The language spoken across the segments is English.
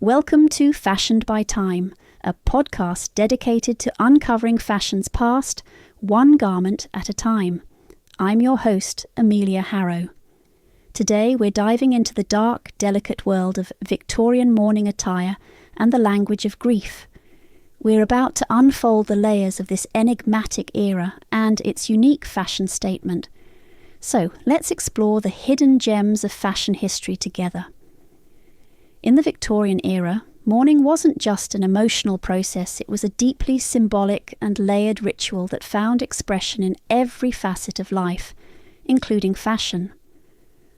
Welcome to Fashioned by Time, a podcast dedicated to uncovering fashion's past, one garment at a time. I'm your host, Amelia Harrow. Today we're diving into the dark, delicate world of Victorian mourning attire and the language of grief. We're about to unfold the layers of this enigmatic era and its unique fashion statement. So let's explore the hidden gems of fashion history together. In the Victorian era, mourning wasn't just an emotional process, it was a deeply symbolic and layered ritual that found expression in every facet of life, including fashion.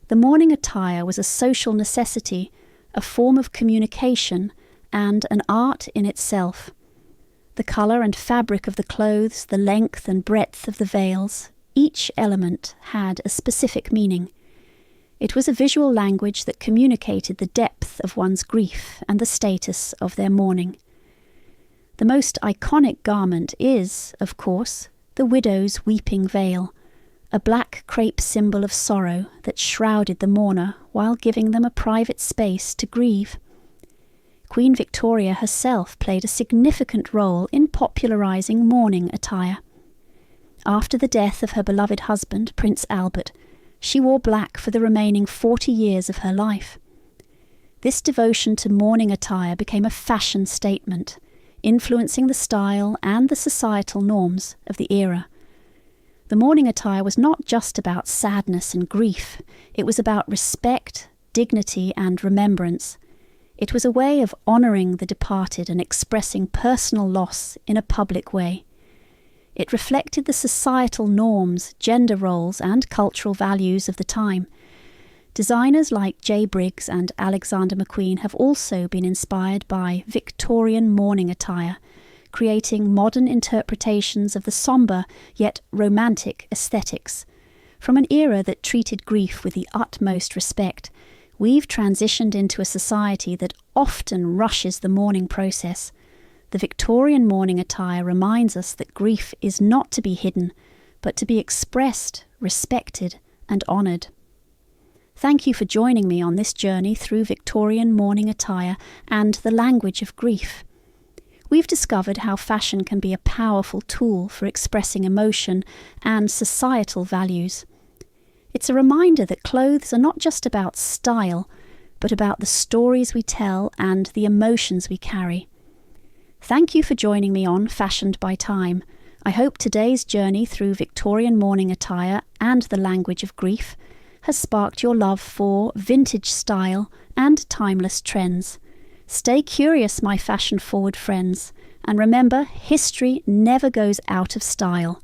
The mourning attire was a social necessity, a form of communication, and an art in itself. The colour and fabric of the clothes, the length and breadth of the veils, each element had a specific meaning. It was a visual language that communicated the depth of one's grief and the status of their mourning. The most iconic garment is, of course, the widow's weeping veil, a black crepe symbol of sorrow that shrouded the mourner while giving them a private space to grieve. Queen Victoria herself played a significant role in popularising mourning attire. After the death of her beloved husband, Prince Albert, she wore black for the remaining 40 years of her life. This devotion to mourning attire became a fashion statement, influencing the style and the societal norms of the era. The mourning attire was not just about sadness and grief, it was about respect, dignity and remembrance. It was a way of honouring the departed and expressing personal loss in a public way. It reflected the societal norms, gender roles and cultural values of the time. Designers like J. Briggs and Alexander McQueen have also been inspired by Victorian mourning attire, creating modern interpretations of the sombre yet romantic aesthetics. From an era that treated grief with the utmost respect, we've transitioned into a society that often rushes the mourning process. The Victorian mourning attire reminds us that grief is not to be hidden, but to be expressed, respected, and honoured. Thank you for joining me on this journey through Victorian mourning attire and the language of grief. We've discovered how fashion can be a powerful tool for expressing emotion and societal values. It's a reminder that clothes are not just about style, but about the stories we tell and the emotions we carry. Thank you for joining me on Fashioned by Time. I hope today's journey through Victorian mourning attire and the language of grief has sparked your love for vintage style and timeless trends. Stay curious, my fashion-forward friends, and remember, history never goes out of style.